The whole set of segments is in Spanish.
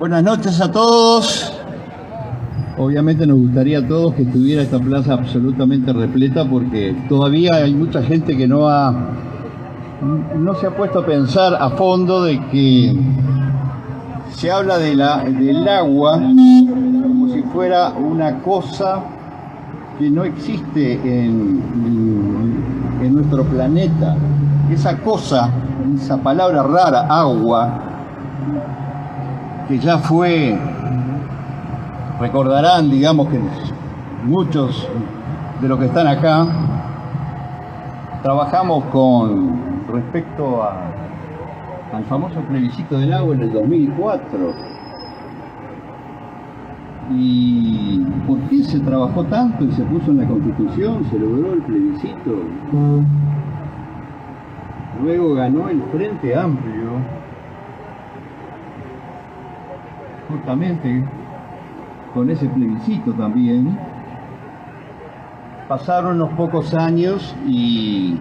Buenas noches a todos. Obviamente nos gustaría a todos que estuviera esta plaza absolutamente repleta porque todavía hay mucha gente que no se ha puesto a pensar a fondo de que se habla del agua como si fuera una cosa que no existe en nuestro planeta. Esa cosa, esa palabra rara, agua, que ya fue, recordarán, digamos que muchos de los que están acá trabajamos con respecto al famoso plebiscito del agua en el 2004. ¿Y por qué se trabajó tanto y se puso en la Constitución, se logró el plebiscito? Luego ganó el Frente Amplio, justamente con ese plebiscito también. Pasaron unos pocos años y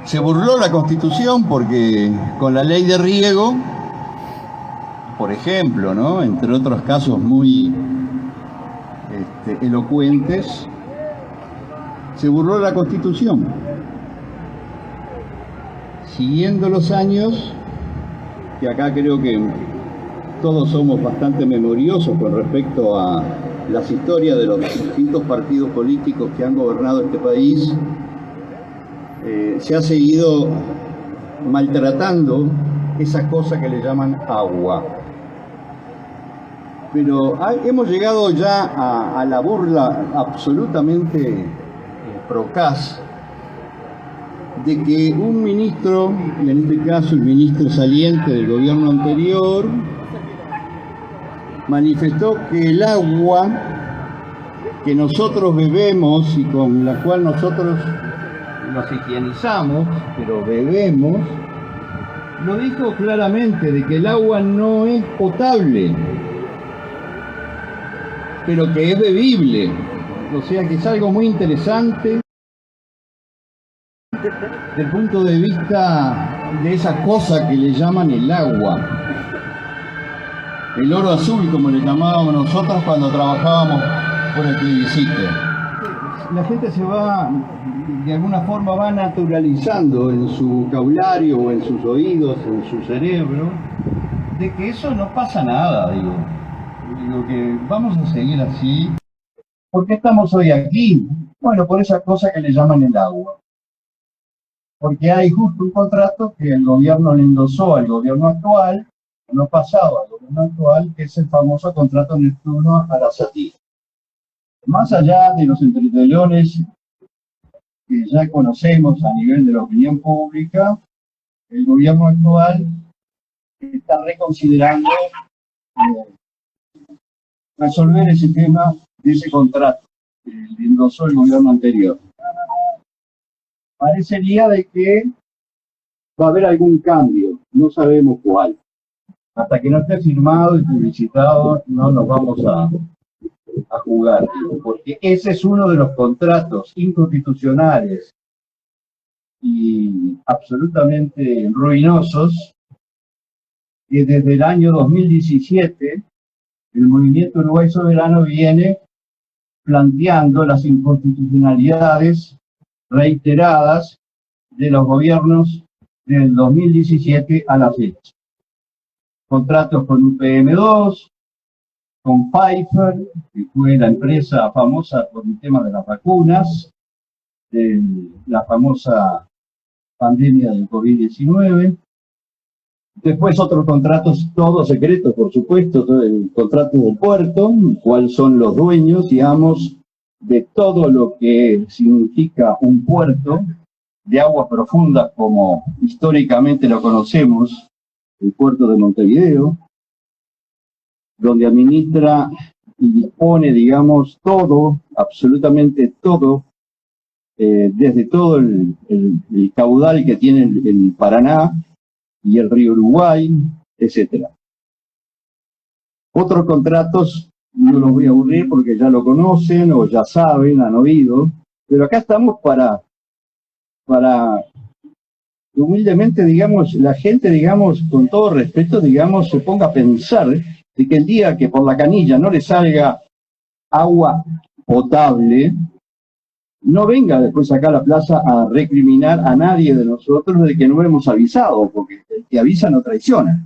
se burló la Constitución porque con la ley de riego, por ejemplo, ¿no?, entre otros casos muy elocuentes, se burló la Constitución. Siguiendo los años, que acá creo que todos somos bastante memoriosos con respecto a las historias de los distintos partidos políticos que han gobernado este país, se ha seguido maltratando esa cosa que le llaman agua. Pero hemos llegado ya a la burla absolutamente procaz de que un ministro, en este caso el ministro saliente del gobierno anterior, manifestó que el agua que nosotros bebemos y con la cual nosotros nos higienizamos, pero bebemos, lo dijo claramente, de que el agua no es potable, pero que es bebible. O sea que es algo muy interesante desde el punto de vista de esa cosa que le llaman el agua. El oro azul, como le llamábamos nosotros cuando trabajábamos por el plebiscito. La gente se va, de alguna forma va naturalizando en su vocabulario o en sus oídos, en su cerebro, de que eso no pasa nada, digo que vamos a seguir así. ¿Por qué estamos hoy aquí? Bueno, por esa cosa que le llaman el agua. Porque hay justo un contrato que el gobierno le endosó al gobierno actual, no pasado al gobierno actual, que es el famoso contrato Neptuno-Arasati. Más allá de los entretelones que ya conocemos a nivel de la opinión pública, el gobierno actual está reconsiderando resolver ese tema de ese contrato que le endosó el gobierno anterior. Parecería de que va a haber algún cambio, no sabemos cuál. Hasta que no esté firmado y publicitado no nos vamos a jugar, porque ese es uno de los contratos inconstitucionales y absolutamente ruinosos que desde el año 2017 el Movimiento Uruguay Soberano viene planteando las inconstitucionalidades reiteradas de los gobiernos del 2017 a la fecha. Contratos con UPM2, con Pfizer, que fue la empresa famosa por el tema de las vacunas, de la famosa pandemia del COVID-19. Después otros contratos, todos secretos, por supuesto, el contrato del puerto, cuáles son los dueños, digamos, de todo lo que significa un puerto de aguas profundas como históricamente lo conocemos, el puerto de Montevideo, donde administra y dispone, digamos, todo, absolutamente todo, desde todo el caudal que tiene el Paraná y el río Uruguay, etc. Otros contratos, no los voy a aburrir porque ya lo conocen o ya saben, han oído, pero acá estamos para humildemente, digamos, la gente, digamos, con todo respeto, digamos, se ponga a pensar de que el día que por la canilla no le salga agua potable, no venga después acá a la plaza a recriminar a nadie de nosotros de que no hemos avisado, porque el que avisa no traiciona.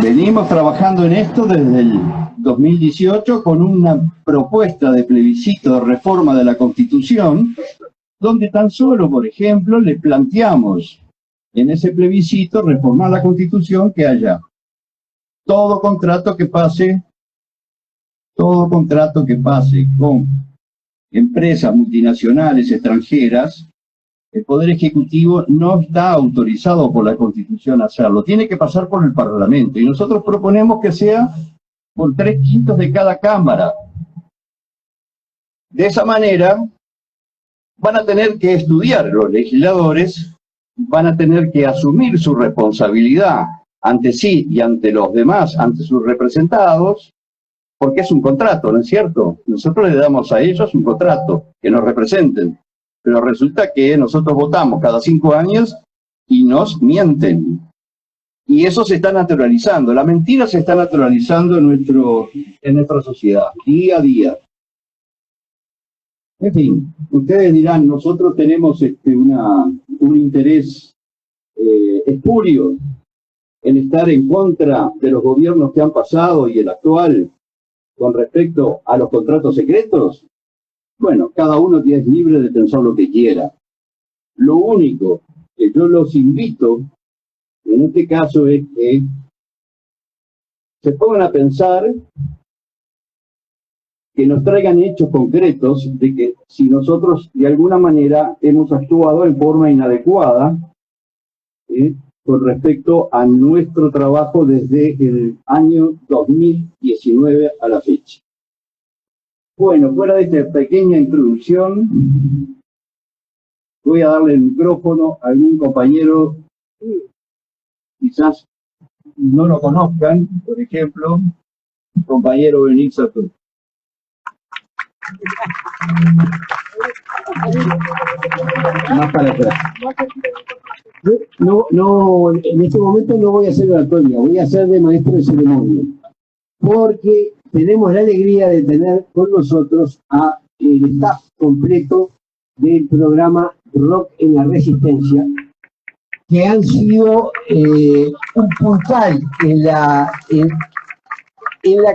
Venimos trabajando en esto desde el 2018 con una propuesta de plebiscito de reforma de la Constitución, donde tan solo, por ejemplo, le planteamos en ese plebiscito reformar la Constitución, que haya todo contrato que pase con empresas multinacionales extranjeras, el Poder Ejecutivo no está autorizado por la Constitución a hacerlo, tiene que pasar por el Parlamento, y nosotros proponemos que sea por 3/5 de cada Cámara. De esa manera, van a tener que estudiar los legisladores, van a tener que asumir su responsabilidad ante sí y ante los demás, ante sus representados, porque es un contrato, ¿no es cierto? Nosotros le damos a ellos un contrato, que nos representen, pero resulta que nosotros votamos cada 5 años y nos mienten. Y eso se está naturalizando, la mentira se está naturalizando en nuestra sociedad, día a día. En fin, ustedes dirán, nosotros tenemos un interés espurio en estar en contra de los gobiernos que han pasado y el actual con respecto a los contratos secretos. Bueno, cada uno es libre de pensar lo que quiera. Lo único que yo los invito, en este caso, es que se pongan a pensar, que nos traigan hechos concretos de que si nosotros de alguna manera hemos actuado en forma inadecuada con respecto a nuestro trabajo desde el año 2019 a la fecha. Bueno, fuera de esta pequeña introducción, voy a darle el micrófono a algún compañero, quizás no lo conozcan, por ejemplo, el compañero Benítez Satur. Más para atrás. No, en este momento no voy a hacer oratoria, voy a hacer de maestro de ceremonia, porque tenemos la alegría de tener con nosotros a el staff completo del programa Rock en la Resistencia, que han sido un puntal en la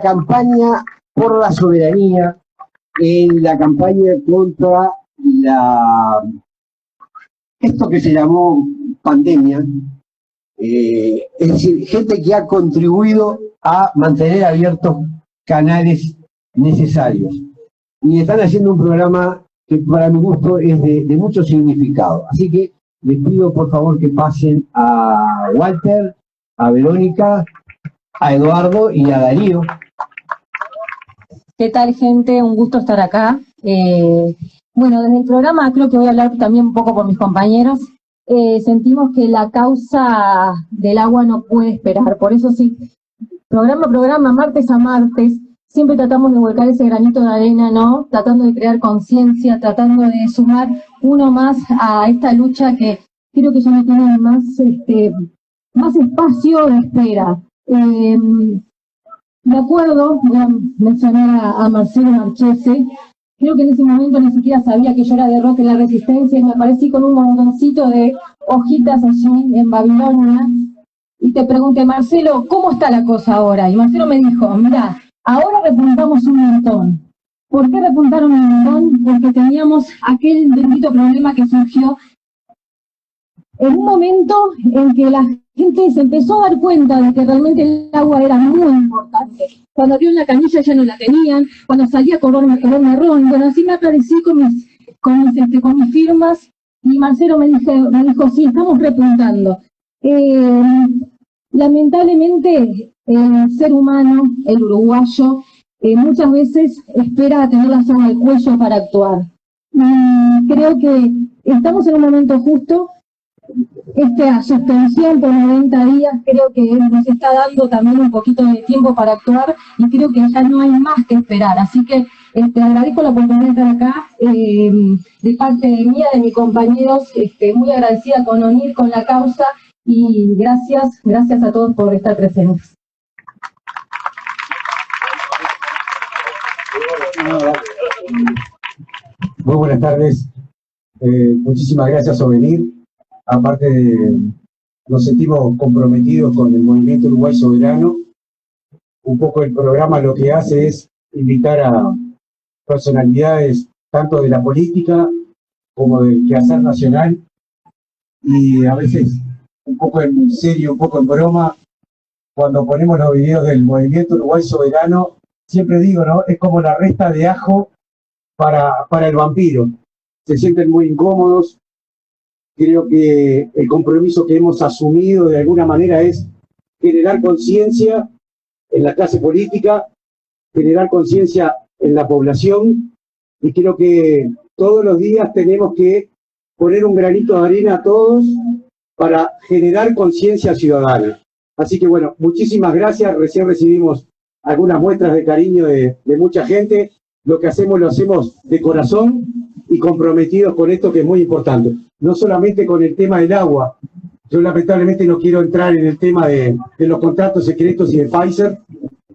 campaña por la soberanía, en la campaña contra esto que se llamó pandemia, es decir, gente que ha contribuido a mantener abiertos canales necesarios. Y están haciendo un programa que para mi gusto es de mucho significado. Así que les pido por favor que pasen a Walter, a Verónica, a Eduardo y a Darío. ¿Qué tal, gente? Un gusto estar acá. Bueno, desde el programa creo que voy a hablar también un poco por mis compañeros. Sentimos que la causa del agua no puede esperar. Por eso sí, programa a programa, martes a martes, siempre tratamos de volcar ese granito de arena, ¿no? Tratando de crear conciencia, tratando de sumar uno más a esta lucha que creo que ya no tiene más espacio de espera. De acuerdo, voy a mencionar a Marcelo Marchese. Creo que en ese momento ni siquiera sabía que yo era de Rock en la Resistencia y me aparecí con un montoncito de hojitas allí en Babilonia y te pregunté, Marcelo, ¿cómo está la cosa ahora? Y Marcelo me dijo, mira, ahora repuntamos un montón. ¿Por qué repuntaron un montón? Porque teníamos aquel bendito problema que surgió en un momento en que la gente se empezó a dar cuenta de que realmente el agua era muy importante. Cuando abrieron la canilla ya no la tenían, cuando salía color marrón. Bueno, así me aparecí con mis firmas y Marcelo me dijo, sí, estamos repuntando. Lamentablemente, el ser humano, el uruguayo, muchas veces espera tener la soga al cuello para actuar. Creo que estamos en un momento justo esta suspensión por 90 días creo que nos está dando también un poquito de tiempo para actuar y creo que ya no hay más que esperar. Así que agradezco la oportunidad de estar acá, de parte mía, de mis compañeros, muy agradecida con ONIR, con la causa, y gracias a todos por estar presentes. Muy buenas tardes. Muchísimas gracias por venir. Aparte, nos sentimos comprometidos con el Movimiento Uruguay Soberano. Un poco el programa lo que hace es invitar a personalidades tanto de la política como del quehacer nacional, y a veces un poco en serio, un poco en broma, cuando ponemos los videos del Movimiento Uruguay Soberano, siempre digo, ¿no? Es como la resta de ajo para el vampiro. Se sienten muy incómodos. Creo que el compromiso que hemos asumido de alguna manera es generar conciencia en la clase política, generar conciencia en la población, y creo que todos los días tenemos que poner un granito de arena a todos para generar conciencia ciudadana. Así que bueno, muchísimas gracias. Recién recibimos algunas muestras de cariño de mucha gente. Lo que hacemos lo hacemos de corazón y comprometidos con esto, que es muy importante. No solamente con el tema del agua. Yo lamentablemente no quiero entrar en el tema de los contratos secretos y de Pfizer,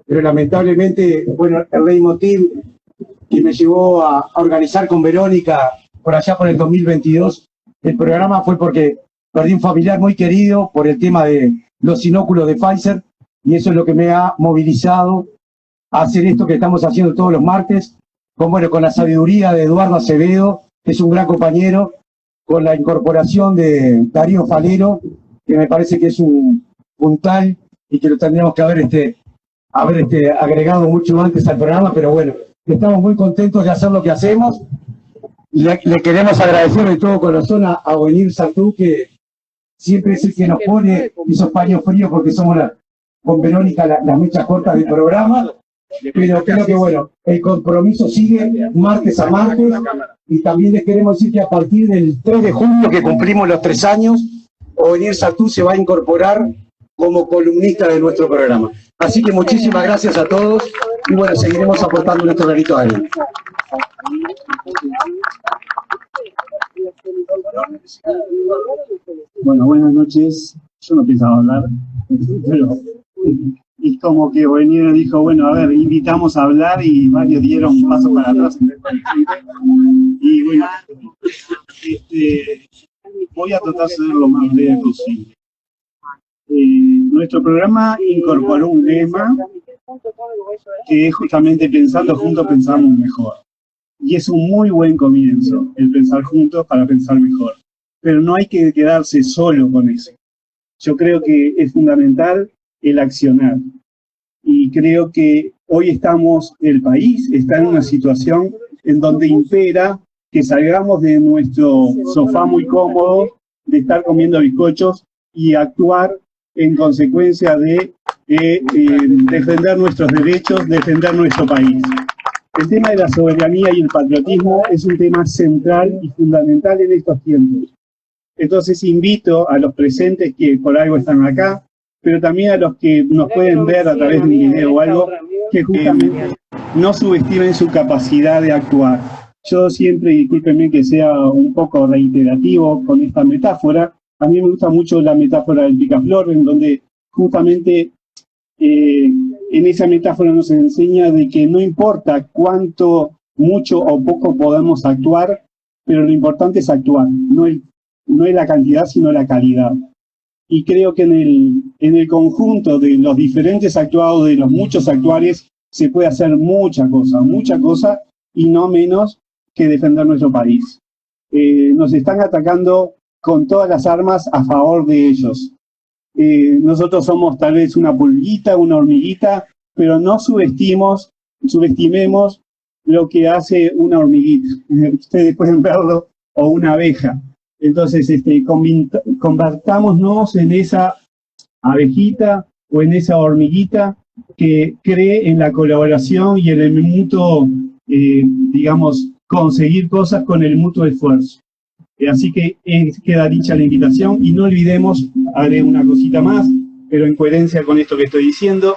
pero lamentablemente, bueno, el leitmotiv que me llevó a organizar con Verónica por allá por el 2022 el programa fue porque perdí un familiar muy querido por el tema de los inóculos de Pfizer, y eso es lo que me ha movilizado a hacer esto que estamos haciendo todos los martes, con la sabiduría de Eduardo Acevedo, que es un gran compañero, con la incorporación de Darío Falero, que me parece que es un puntal y que lo tendríamos que haber agregado mucho antes al programa, pero bueno, estamos muy contentos de hacer lo que hacemos, y le queremos agradecer de todo corazón a ONIR Sartú, que siempre es el que nos pone esos paños fríos, porque somos con Verónica las mechas cortas del programa, pero creo que bueno, el compromiso sigue martes a martes, y también les queremos decir que a partir del 3 de junio, que cumplimos los 3 años, ONIR Sartú se va a incorporar como columnista de nuestro programa. Así que muchísimas gracias a todos, y bueno, seguiremos aportando nuestro granito de arena. Bueno, buenas noches. Yo no pensaba hablar, pero es como que ONIR dijo, bueno, a ver, invitamos a hablar, y varios dieron un paso para atrás. Y bueno, voy a tratar de ser lo más breve posible. Nuestro programa incorporó un lema que es justamente pensando juntos pensamos mejor. Y es un muy buen comienzo, el pensar juntos para pensar mejor. Pero no hay que quedarse solo con eso. Yo creo que es fundamental el accionar. Y creo que hoy el país está en una situación en donde impera que salgamos de nuestro sofá muy cómodo, de estar comiendo bizcochos, y actuar en consecuencia de defender nuestros derechos, defender nuestro país. El tema de la soberanía y el patriotismo es un tema central y fundamental en estos tiempos. Entonces invito a los presentes que por algo están acá, pero también a los que nos pueden ver a través de un video o algo, que justamente no subestimen su capacidad de actuar. Yo siempre, discúlpenme que sea un poco reiterativo con esta metáfora, a mí me gusta mucho la metáfora del picaflor, en donde justamente en esa metáfora nos enseña de que no importa cuánto, mucho o poco podamos actuar, pero lo importante es actuar, no es la cantidad, sino la calidad. Y creo que en el conjunto de los diferentes actuados, de los muchos actuares, se puede hacer mucha cosa, y no menos que defender nuestro país. Nos están atacando con todas las armas a favor de ellos. Nosotros somos tal vez una pulguita, una hormiguita, pero no subestimemos lo que hace una hormiguita. Ustedes pueden verlo, o una abeja. Entonces, convertámonos en esa abejita o en esa hormiguita que cree en la colaboración y en el mutuo, digamos, conseguir cosas con el mutuo esfuerzo. Así que queda dicha la invitación y no olvidemos, haré una cosita más, pero en coherencia con esto que estoy diciendo,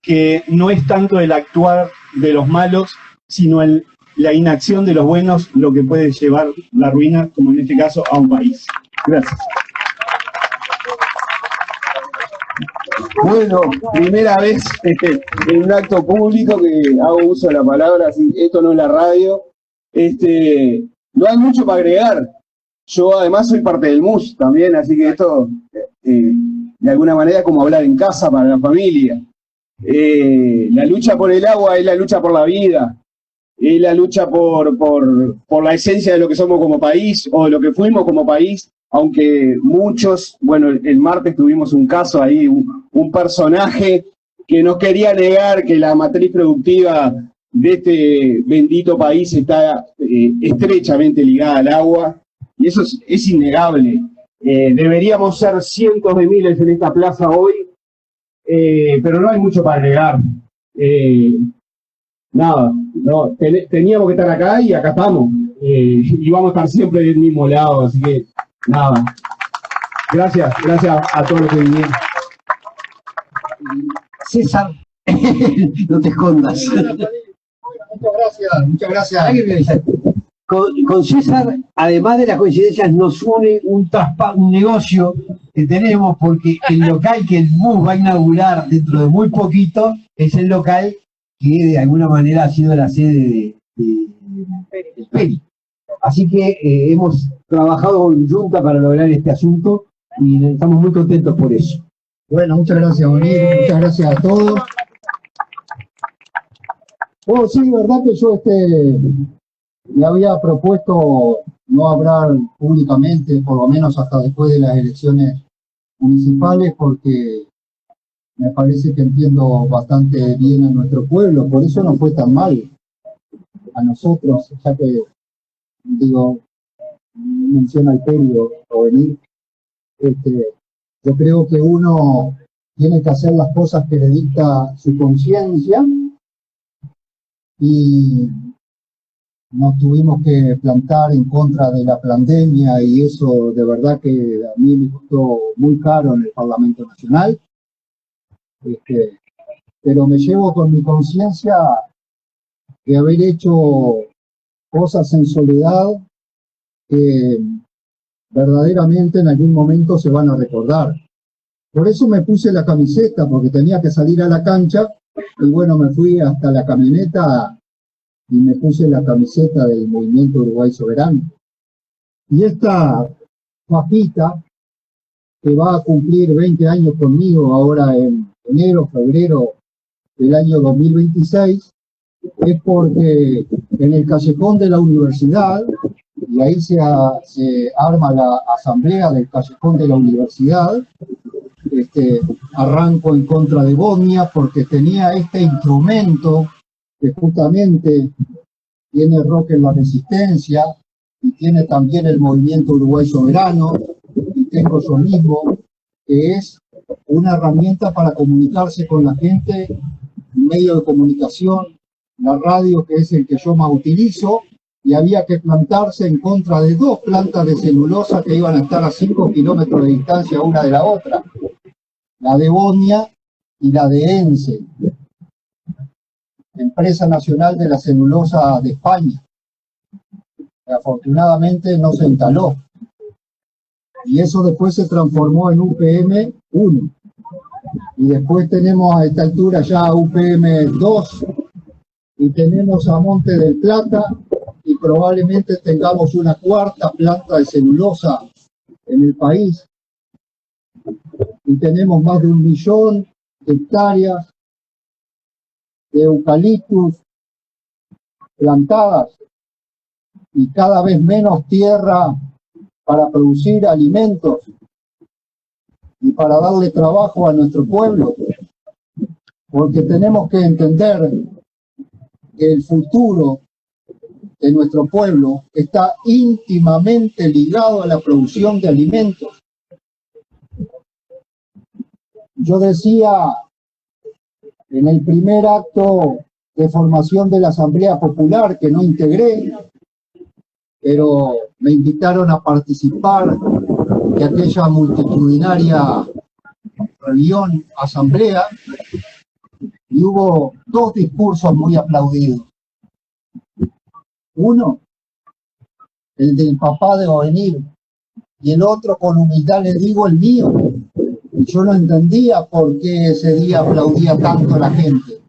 que no es tanto el actuar de los malos, sino la inacción de los buenos lo que puede llevar la ruina, como en este caso, a un país. Gracias. Bueno, primera vez en un acto público que hago uso de la palabra, así, esto no es la radio. No hay mucho para agregar. Yo además soy parte del MUS también, así que esto de alguna manera es como hablar en casa para la familia. La lucha por el agua es la lucha por la vida, es la lucha por la esencia de lo que somos como país o de lo que fuimos como país, aunque muchos, bueno, el martes tuvimos un caso ahí, un personaje que no quería negar que la matriz productiva de este bendito país está estrechamente ligada al agua, y eso es innegable. Deberíamos ser cientos de miles en esta plaza hoy, pero no hay mucho para agregar. Nada, no, teníamos que estar acá y acá estamos, y vamos a estar siempre del mismo lado, así que nada. Gracias a todos los que vinieron. César, no te escondas. Muchas gracias. Con César, además de las coincidencias, nos une un negocio que tenemos, porque el local que el MUS va a inaugurar dentro de muy poquito es el local que de alguna manera ha sido la sede del PERI. Así que hemos trabajado en junta para lograr este asunto y estamos muy contentos por eso. Bueno, muchas gracias, Bonito, muchas gracias a todos. Bueno, sí, verdad que yo me había propuesto no hablar públicamente, por lo menos hasta después de las elecciones municipales, porque me parece que entiendo bastante bien a nuestro pueblo, por eso no fue tan mal a nosotros, ya que, digo, menciona el periodo o venir, yo creo que uno tiene que hacer las cosas que le dicta su conciencia, y nos tuvimos que plantar en contra de la pandemia, y eso de verdad que a mí me costó muy caro en el Parlamento Nacional, pero me llevo con mi conciencia de haber hecho cosas en soledad que verdaderamente en algún momento se van a recordar. Por eso me puse la camiseta, porque tenía que salir a la cancha, y bueno, me fui hasta la camioneta y me puse la camiseta del Movimiento Uruguay Soberano. Y esta fajita, que va a cumplir 20 años conmigo ahora en enero, febrero del año 2026, es porque en el callejón de la universidad, y ahí se arma la asamblea del callejón de la universidad, arranco en contra de Bosnia porque tenía este instrumento que justamente tiene Roque en la Resistencia y tiene también el Movimiento Uruguay Soberano, y tengo yo mismo, que es una herramienta para comunicarse con la gente, un medio de comunicación, la radio, que es el que yo más utilizo, y había que plantarse en contra de dos plantas de celulosa que iban a estar a 5 kilómetros de distancia una de la otra, la de Bosnia y la de ENCE, Empresa Nacional de la Celulosa de España, que afortunadamente no se instaló. Y eso después se transformó en UPM 1. Y después tenemos a esta altura ya UPM 2, y tenemos a Monte del Plata, y probablemente tengamos una cuarta planta de celulosa en el país. Y tenemos más de 1 millón de hectáreas de eucaliptus plantadas, y cada vez menos tierra para producir alimentos y para darle trabajo a nuestro pueblo, porque tenemos que entender que el futuro de nuestro pueblo está íntimamente ligado a la producción de alimentos. Yo decía en el primer acto de formación de la Asamblea Popular, que no integré, pero me invitaron a participar de aquella multitudinaria reunión, asamblea, y hubo dos discursos muy aplaudidos. Uno, el del papá de Ovenir, y el otro, con humildad le digo, el mío. Y yo no entendía por qué ese día aplaudía tanto la gente.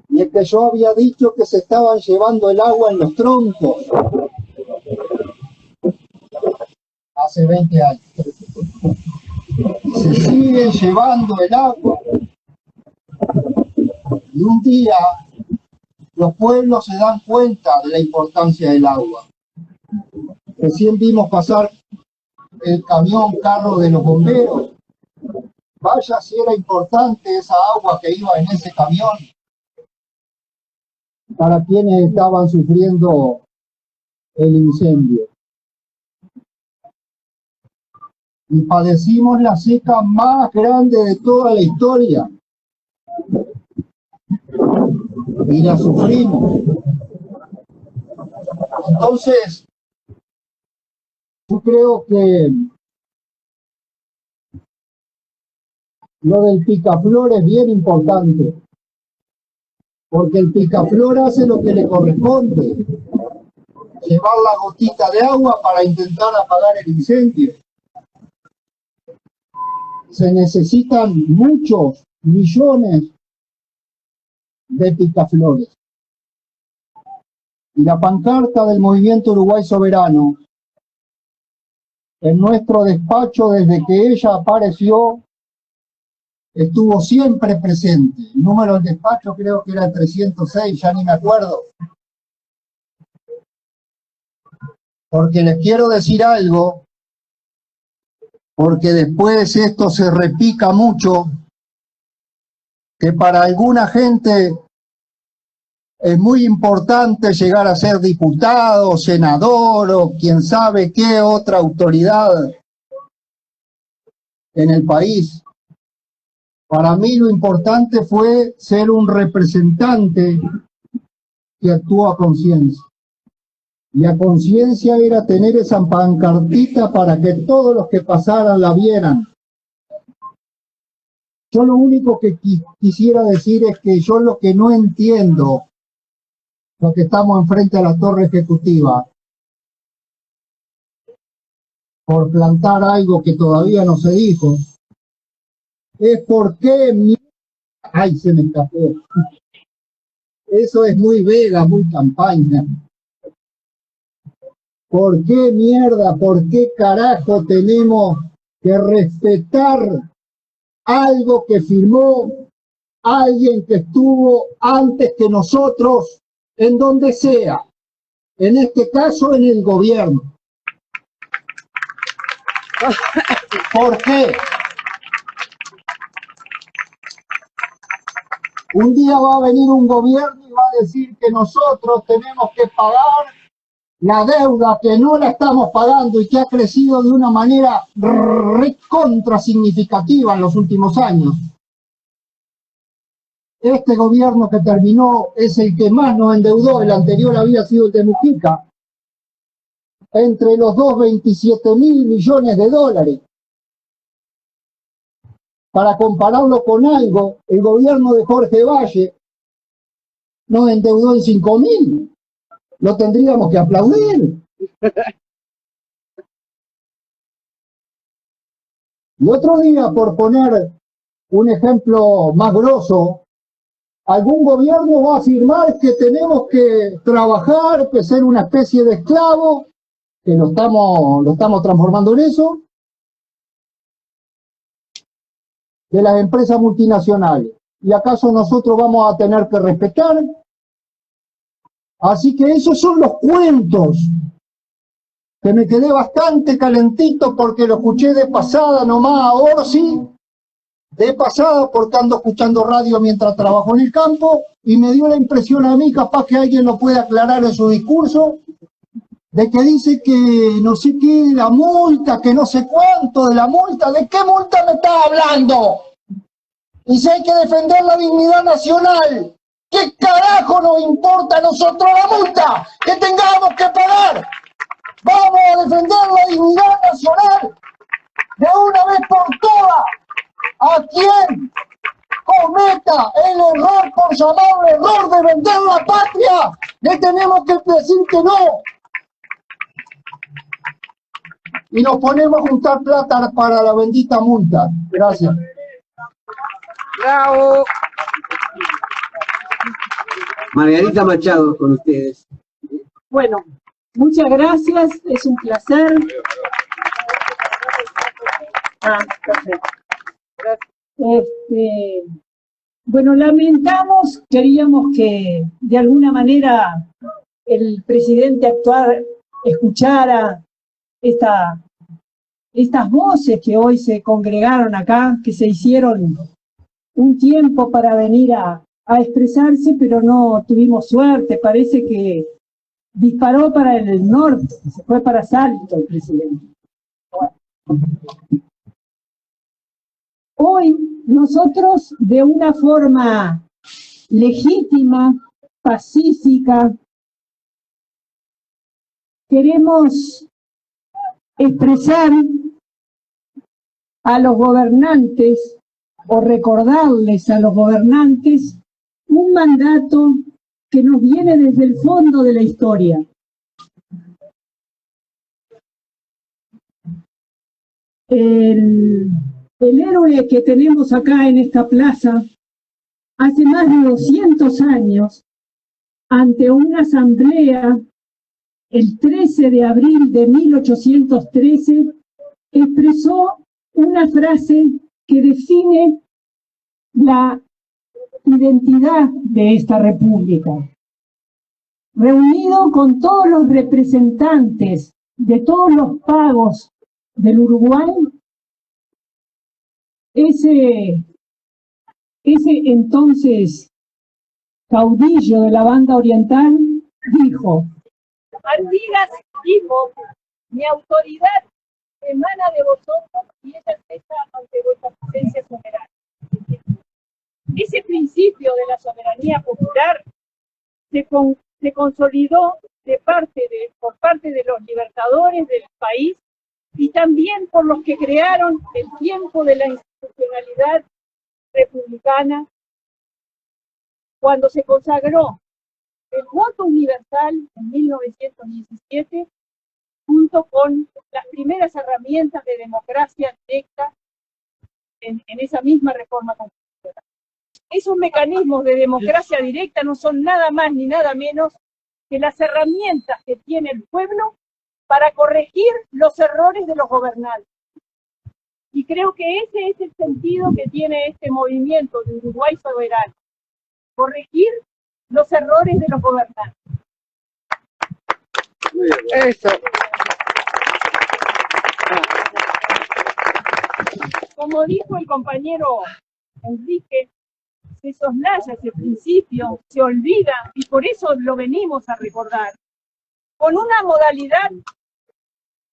Y es que yo había dicho que se estaban llevando el agua en los troncos hace 20 años. Se siguen llevando el agua. Y un día los pueblos se dan cuenta de la importancia del agua. Recién vimos pasar el camión carro de los bomberos. Vaya si era importante esa agua que iba en ese camión para quienes estaban sufriendo el incendio. Y padecimos la seca más grande de toda la historia. Y la sufrimos. Entonces, yo creo que lo del picaflor es bien importante, porque el picaflor hace lo que le corresponde, llevar la gotita de agua para intentar apagar el incendio. Se necesitan muchos millones de picaflores. Y la pancarta del Movimiento Uruguay Soberano, en nuestro despacho desde que ella apareció, estuvo siempre presente. El número del despacho creo que era el 306, ya ni me acuerdo. Porque les quiero decir algo, porque después esto se repica mucho, que para alguna gente es muy importante llegar a ser diputado, senador o quién sabe qué otra autoridad en el país. Para mí lo importante fue ser un representante que actuó a conciencia. Y a conciencia era tener esa pancartita para que todos los que pasaran la vieran. Yo lo único que quisiera decir es que yo lo que no entiendo, lo que estamos enfrente a la torre ejecutiva, por plantar algo que todavía no se dijo, es por qué... ¡Ay, se me escapó! Eso es muy Vega, muy campaña. ¿Por qué mierda, por qué carajo tenemos que respetar algo que firmó alguien que estuvo antes que nosotros, en donde sea? En este caso, en el gobierno. ¿Por qué? Un día va a venir un gobierno y va a decir que nosotros tenemos que pagar la deuda que no la estamos pagando y que ha crecido de una manera recontra significativa en los últimos años. Este gobierno que terminó es el que más nos endeudó, el anterior había sido el de Mujica, entre los dos 27.000 millones de dólares. Para compararlo con algo, el gobierno de Jorge Valle nos endeudó en 5.000. Lo tendríamos que aplaudir. Y otro día, por poner un ejemplo más grosso, algún gobierno va a afirmar que tenemos que trabajar, que ser una especie de esclavo, que lo estamos transformando en eso, de las empresas multinacionales. ¿Y acaso nosotros vamos a tener que respetar? Así que esos son los cuentos, que me quedé bastante calentito porque lo escuché de pasada nomás a Orsi, de pasada porque ando escuchando radio mientras trabajo en el campo, y me dio la impresión a mí, capaz que alguien lo puede aclarar en su discurso, de que dice que no sé qué, la multa, que no sé cuánto de la multa. ¿De qué multa me está hablando? Y si hay que defender la dignidad nacional, ¿qué carajo nos importa a nosotros la multa que tengamos que pagar? Vamos a defender la dignidad nacional de una vez por todas. A quien cometa el error, por llamarlo error, de vender la patria, le tenemos que decir que no. Y nos ponemos a juntar plata para la bendita multa. Gracias. ¡Bravo! Margarita Machado, con ustedes. Bueno, muchas gracias, es un placer. Perfecto. Bueno, lamentamos, queríamos que de alguna manera el presidente actual escuchara estas voces que hoy se congregaron acá, que se hicieron un tiempo para venir a expresarse, pero no tuvimos suerte. Parece que disparó para el norte, se fue para Salto el presidente. Hoy nosotros, de una forma legítima, pacífica, queremos expresar a los gobernantes o recordarles a los gobernantes un mandato que nos viene desde el fondo de la historia. El héroe que tenemos acá en esta plaza, hace más de 200 años, ante una asamblea, el 13 de abril de 1813, expresó una frase que define la identidad de esta república. Reunido con todos los representantes de todos los pagos del Uruguay, ese entonces caudillo de la banda oriental dijo: Artigas dijo, mi autoridad emana de vosotros y es certeza ante vuestra presencia soberana. Ese principio de la soberanía popular se consolidó por parte de los libertadores del país y también por los que crearon el tiempo de la institucionalidad republicana, cuando se consagró el voto universal en 1917, junto con las primeras herramientas de democracia directa en esa misma reforma constitucional. Esos mecanismos de democracia directa no son nada más ni nada menos que las herramientas que tiene el pueblo para corregir los errores de los gobernantes. Y creo que ese es el sentido que tiene este movimiento de Uruguay Soberano: corregir los errores de los gobernantes. Eso. Como dijo el compañero Enrique, se soslaya ese principio, se olvida, y por eso lo venimos a recordar, con una modalidad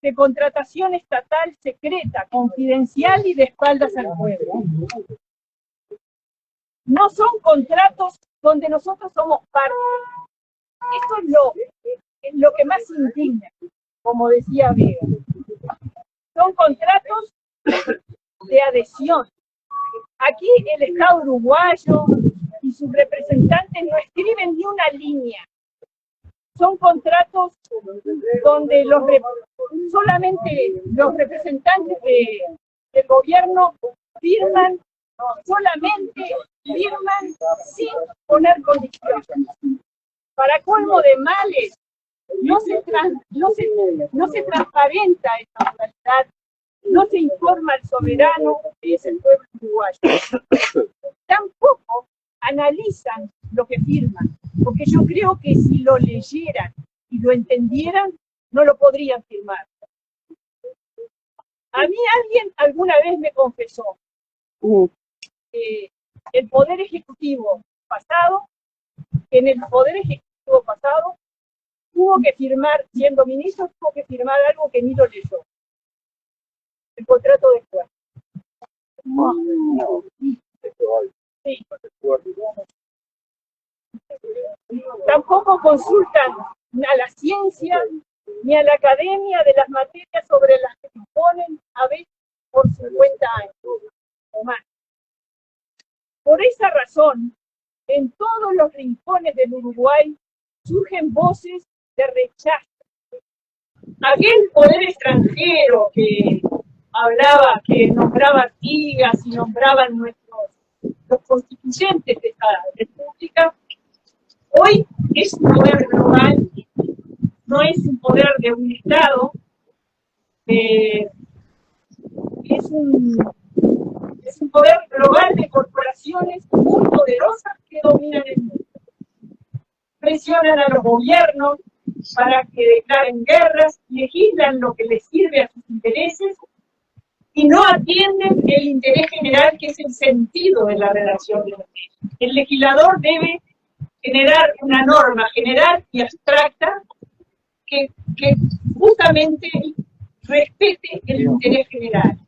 de contratación estatal secreta, confidencial y de espaldas al pueblo. No son contratos donde nosotros somos parte. Eso es lo que más indigna, como decía Vega. Son contratos de adhesión. Aquí el Estado uruguayo y sus representantes no escriben ni una línea. Son contratos donde solamente los representantes del gobierno firman, sin poner condiciones. Para colmo de males, no se transparenta esta modalidad, no se informa al soberano, que es el pueblo uruguayo. Tampoco analizan lo que firman, porque yo creo que si lo leyeran y lo entendieran, no lo podrían firmar. A mí alguien alguna vez me confesó que en el Poder Ejecutivo pasado, tuvo que firmar, siendo ministro, tuvo que firmar algo que ni lo leyó. El contrato de fuerza. Sí. Tampoco consultan a la ciencia ni a la academia de las materias sobre las que disponen a veces por 50 años o más. Por esa razón, en todos los rincones del Uruguay surgen voces de rechazo. Aquel poder extranjero que hablaba, que nombraba Artigas y nombraban los constituyentes de esta república, hoy es un poder global, no es un poder de un Estado, es un poder global de corporaciones muy poderosas que dominan el mundo. Presionan a los gobiernos para que declaren guerras, legislan lo que les sirve a sus intereses y no atienden el interés general, que es el sentido de la relación de los hechos. El legislador debe generar una norma general y abstracta que justamente respete el interés general.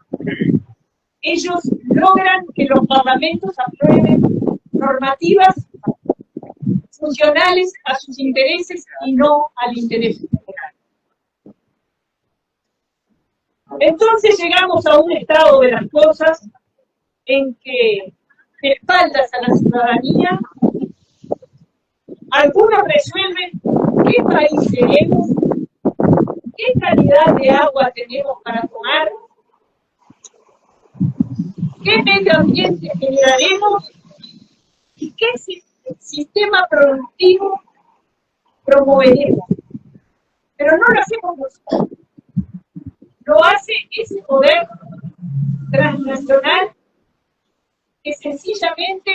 Ellos logran que los parlamentos aprueben normativas funcionales a sus intereses y no al interés general. Entonces llegamos a un estado de las cosas en que, de espaldas a la ciudadanía, algunos resuelven qué país seremos, qué calidad de agua tenemos para tomar, qué medio ambiente generaremos y qué sistema productivo promoveremos. Pero no lo hacemos nosotros. Lo hace ese poder transnacional que sencillamente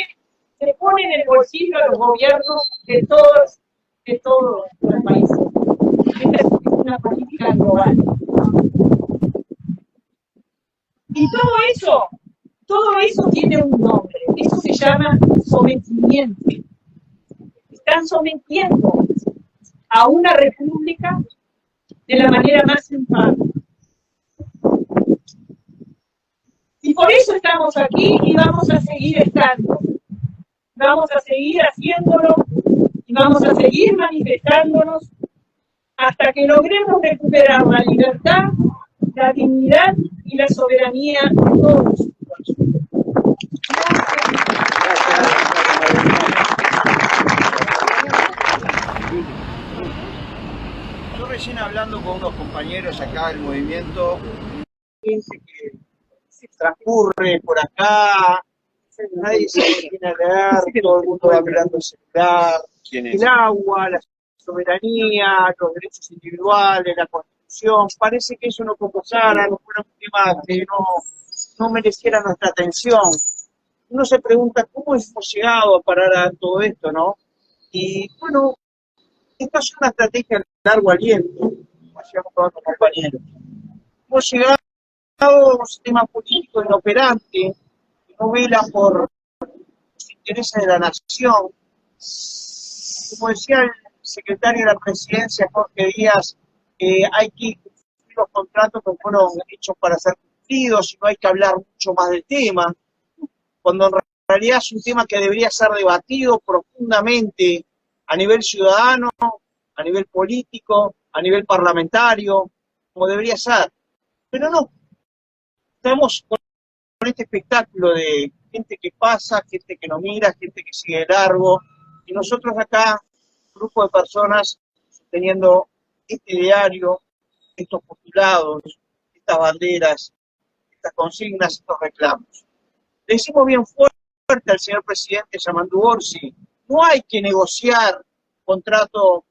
se pone en el bolsillo a los gobiernos de todos los países. Esta es una política global. Y todo eso tiene un nombre. Eso se llama sometimiento. Están sometiendo a una república de la manera más infame. Y por eso estamos aquí y vamos a seguir estando. Vamos a seguir haciéndolo y vamos a seguir manifestándonos hasta que logremos recuperar la libertad, la dignidad y la soberanía de todos los uruguayos. Yo recién hablando con unos compañeros acá del movimiento, gente que se transcurre por acá, nadie se detiene a leer, todo el mundo va mirando el celular, el agua, la soberanía, los derechos individuales, la Constitución, parece que eso no convocara, no fuera un tema que no mereciera nuestra atención. Uno se pregunta cómo hemos llegado a parar a todo esto, ¿no? Y bueno, esta es una estrategia de largo aliento, como decíamos con otros compañeros. Hemos llegado a un sistema político inoperante, que no vela por los intereses de la nación. Como decía el secretario de la Presidencia, Jorge Díaz, hay que cumplir los contratos que fueron hechos para ser cumplidos y no hay que hablar mucho más del tema, cuando en realidad es un tema que debería ser debatido profundamente a nivel ciudadano, a nivel político, a nivel parlamentario, como debería ser. Pero no, estamos con este espectáculo de gente que pasa, gente que no mira, gente que sigue de largo, y nosotros acá, un grupo de personas, teniendo este diario, estos postulados, estas banderas, estas consignas, estos reclamos. Le decimos bien fuerte al señor presidente Yamandu Orsi, no hay que negociar contrato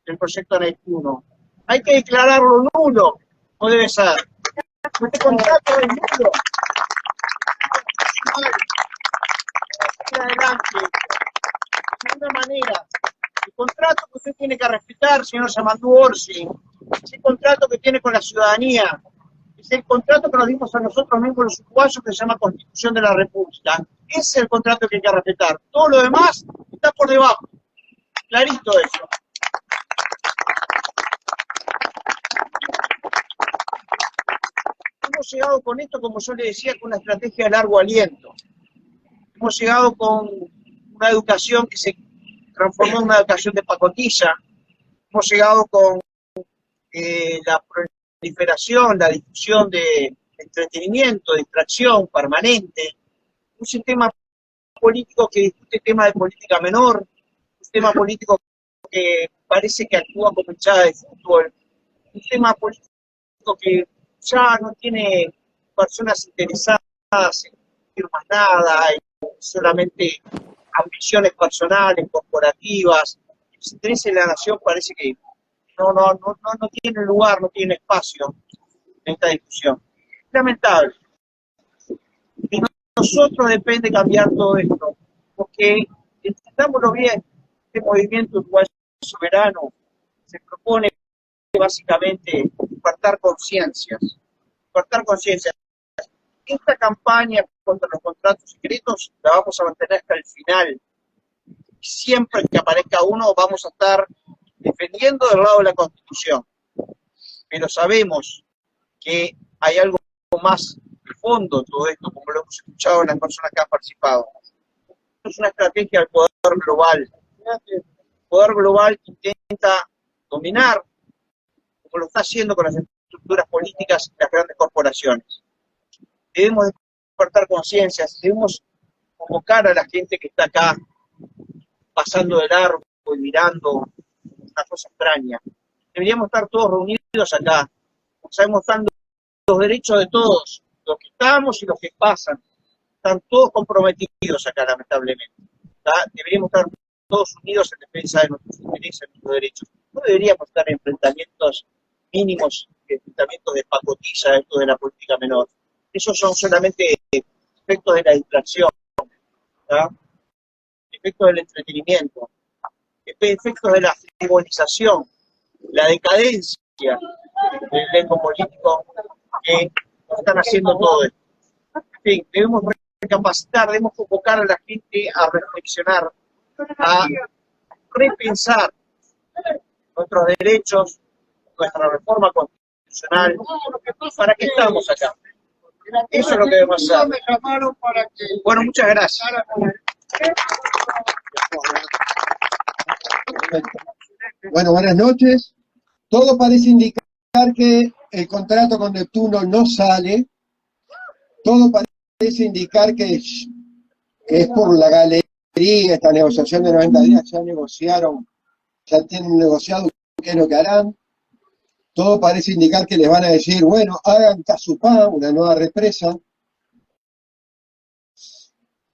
del proyecto Neptuno, hay que declararlo nulo, no debe ser. Este contrato es nulo. Adelante, de ninguna manera. El contrato que usted tiene que respetar, señor Yamandu Orsi, es el contrato que tiene con la ciudadanía, es el contrato que nos dimos a nosotros mismos los uruguayos, que se llama Constitución de la República. Ese es el contrato que hay que respetar. Todo lo demás está por debajo. Clarito eso. Hemos llegado con esto, como yo le decía, con una estrategia de largo aliento. Hemos llegado con una educación que se transformó en una educación de pacotilla. Hemos llegado con la proliferación, la difusión de entretenimiento, distracción permanente, un sistema político que discute temas de política menor, un sistema político que parece que actúa como hinchada de fútbol, un sistema político que ya no tiene personas interesadas en decir más nada, solamente ambiciones personales, corporativas. Los intereses de la nación parece que no tiene lugar, no tiene espacio en esta discusión. Es lamentable. De nosotros depende cambiar todo esto, porque entendámoslo bien, este movimiento Uruguay Soberano se propone básicamente despertar conciencias. Esta campaña contra los contratos secretos la vamos a mantener hasta el final. Siempre que aparezca uno vamos a estar defendiendo del lado de la Constitución. Pero sabemos que hay algo más de fondo de todo esto, como lo hemos escuchado en las personas que han participado. Es una estrategia del poder global. El poder global que intenta dominar, como lo está haciendo con las estructuras políticas y las grandes corporaciones. Debemos despertar conciencias, debemos convocar a la gente que está acá, pasando de largo y mirando una cosa extraña. Deberíamos estar todos reunidos acá, porque sabemos tanto los derechos de todos, los que estamos y los que pasan, están todos comprometidos acá, lamentablemente. Deberíamos estar todos unidos en defensa de nuestros intereses, de nuestros derechos. No deberíamos estar en enfrentamientos mínimos, enfrentamientos de pacotilla, esto de la política menor. Esos son solamente efectos de la distracción, efectos del entretenimiento, efectos de la frivolización, la decadencia del elenco político que están haciendo todo esto. En fin, debemos recapacitar, debemos convocar a la gente a reflexionar, a repensar nuestros derechos, nuestra reforma constitucional. ¿Para qué estamos acá? Eso es lo que debemos hacer. Bueno, muchas gracias. Bueno, buenas noches. Todo parece indicar que el contrato con Neptuno no sale. Todo parece indicar que es por la galería, esta negociación de 90 días, ya tienen negociado qué es lo que harán. Todo parece indicar que les van a decir, bueno, hagan Casupá, una nueva represa.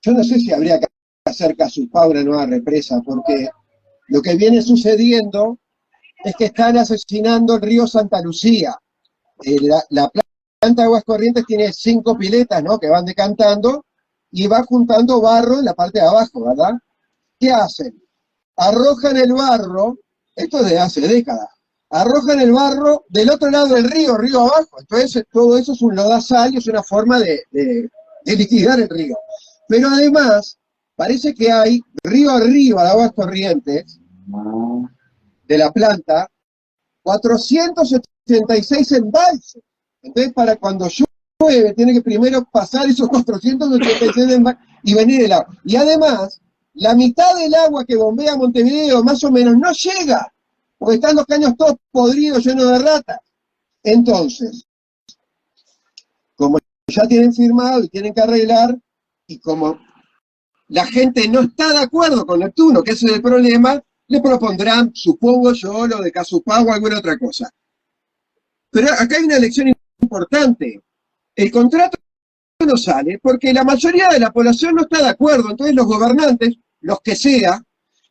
Yo no sé si habría que hacer Casupá, una nueva represa, porque lo que viene sucediendo es que están asesinando el río Santa Lucía. La planta de aguas corrientes tiene 5 piletas, ¿no?, que van decantando y va juntando barro en la parte de abajo, ¿verdad? ¿Qué hacen? Arrojan el barro, esto es de hace décadas, arrojan el barro del otro lado del río abajo. Entonces todo eso es un lodazal y es una forma de liquidar el río. Pero además, parece que hay río arriba de aguas corrientes de la planta 486 embalses. Entonces, para cuando llueve, tiene que primero pasar esos 486 embalses y venir el agua. Y además, la mitad del agua que bombea Montevideo, más o menos, no llega, porque están los caños todos podridos, llenos de ratas. Entonces, como ya tienen firmado y tienen que arreglar, y como la gente no está de acuerdo con Neptuno, que ese es el problema, le propondrán, supongo yo, lo de Casupá o alguna otra cosa. Pero acá hay una lección importante. El contrato no sale porque la mayoría de la población no está de acuerdo. Entonces los gobernantes, los que sea,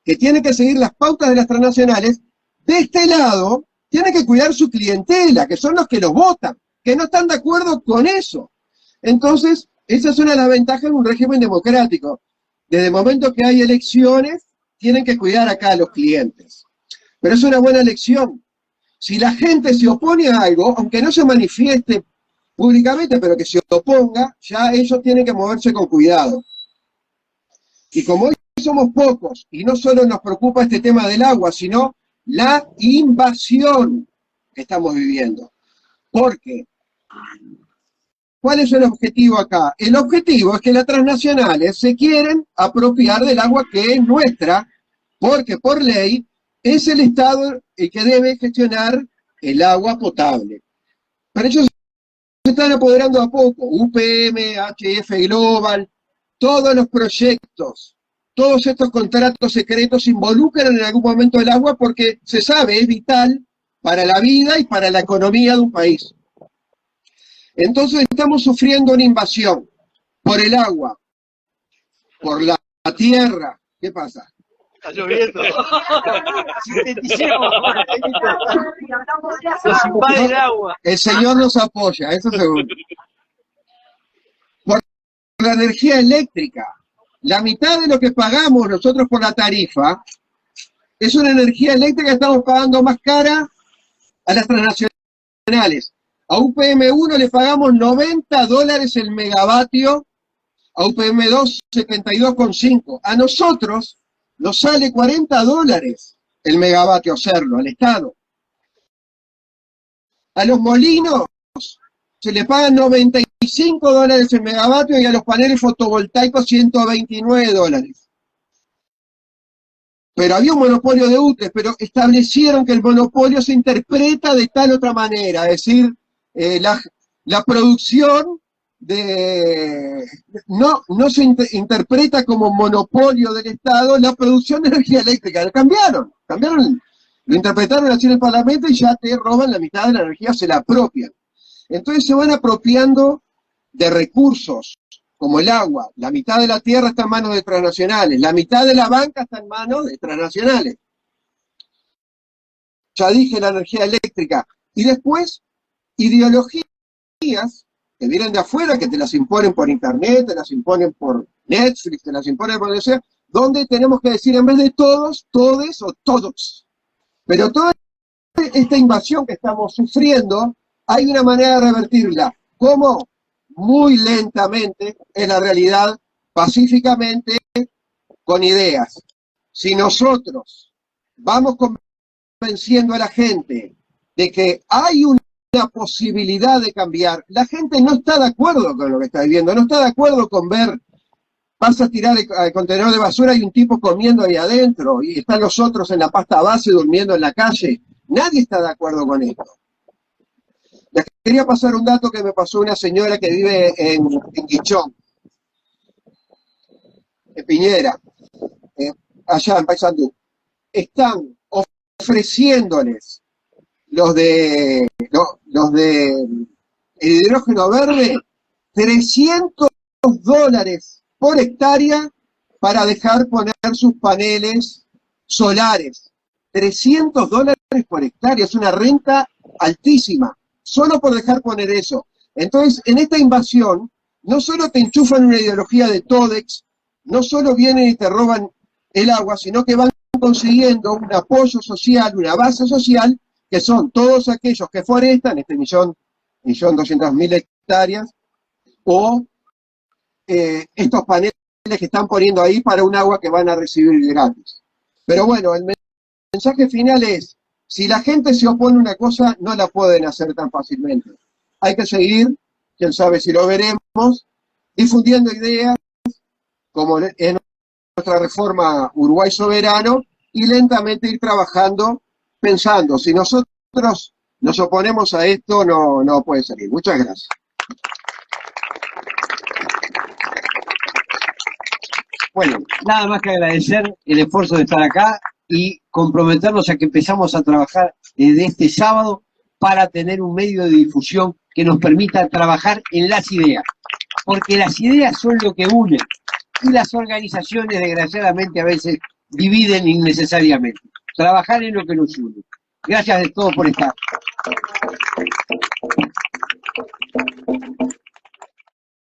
que tienen que seguir las pautas de las transnacionales, de este lado, tienen que cuidar su clientela, que son los que los votan, que no están de acuerdo con eso. Entonces, esa es una de las ventajas de un régimen democrático. Desde el momento que hay elecciones, tienen que cuidar acá a los clientes. Pero es una buena lección. Si la gente se opone a algo, aunque no se manifieste públicamente, pero que se oponga, ya ellos tienen que moverse con cuidado. Y como hoy somos pocos, y no solo nos preocupa este tema del agua, sino la invasión que estamos viviendo. Porque, ¿cuál es el objetivo acá? El objetivo es que las transnacionales se quieren apropiar del agua que es nuestra, porque por ley es el Estado el que debe gestionar el agua potable. Pero ellos se están apoderando a poco, UPM, HF Global, todos los proyectos, todos estos contratos secretos involucran en algún momento el agua porque se sabe, es vital para la vida y para la economía de un país. Entonces estamos sufriendo una invasión por el agua, por la tierra. ¿Qué pasa? Está lloviendo. Sinteticemos. Nos invade el agua. El Señor nos apoya, eso seguro. Por la energía eléctrica. La mitad de lo que pagamos nosotros por la tarifa es una energía eléctrica que estamos pagando más cara a las transnacionales. A UPM1 le pagamos $90 el megavatio, a UPM2 72,5. A nosotros nos sale $40 el megavatio hacerlo, al Estado. A los molinos se le pagan $95 el megavatio y a los paneles fotovoltaicos $129. Pero había un monopolio de UTES, pero establecieron que el monopolio se interpreta de tal otra manera, es decir, la producción no se interpreta como monopolio del Estado, la producción de energía eléctrica, lo cambiaron, lo interpretaron así en el Parlamento y ya te roban la mitad de la energía, se la apropian. Entonces se van apropiando de recursos, como el agua, la mitad de la tierra está en manos de transnacionales, la mitad de la banca está en manos de transnacionales. Ya dije la energía eléctrica. Y después, ideologías que vienen de afuera, que te las imponen por internet, te las imponen por Netflix, te las imponen por donde sea, donde tenemos que decir en vez de todos, todes o todos. Pero toda esta invasión que estamos sufriendo, hay una manera de revertirla. ¿Cómo? Muy lentamente, en la realidad, pacíficamente, con ideas. Si nosotros vamos convenciendo a la gente de que hay una posibilidad de cambiar, la gente no está de acuerdo con lo que está viviendo, no está de acuerdo con ver, vas a tirar el contenedor de basura y un tipo comiendo ahí adentro, y están los otros en la pasta base durmiendo en la calle. Nadie está de acuerdo con esto. Les quería pasar un dato que me pasó una señora que vive en Guichón, en Piñera, allá en Paysandú. Están ofreciéndoles los de el hidrógeno verde $300 por hectárea para dejar poner sus paneles solares. $300 por hectárea, es una renta altísima, solo por dejar poner eso. Entonces, en esta invasión, no solo te enchufan una ideología de Todex, no solo vienen y te roban el agua, sino que van consiguiendo un apoyo social, una base social, que son todos aquellos que forestan, 1.200.000 hectáreas, o estos paneles que están poniendo ahí para un agua que van a recibir gratis. Pero bueno, el mensaje final es, si la gente se opone a una cosa, no la pueden hacer tan fácilmente. Hay que seguir, quién sabe si lo veremos, difundiendo ideas, como en nuestra reforma Uruguay Soberano, y lentamente ir trabajando, pensando, si nosotros nos oponemos a esto, no puede salir. Muchas gracias. Bueno, nada más que agradecer el esfuerzo de estar acá y comprometernos a que empezamos a trabajar desde este sábado para tener un medio de difusión que nos permita trabajar en las ideas. Porque las ideas son lo que unen y las organizaciones, desgraciadamente, a veces dividen innecesariamente. Trabajar en lo que nos une. Gracias de todos por estar.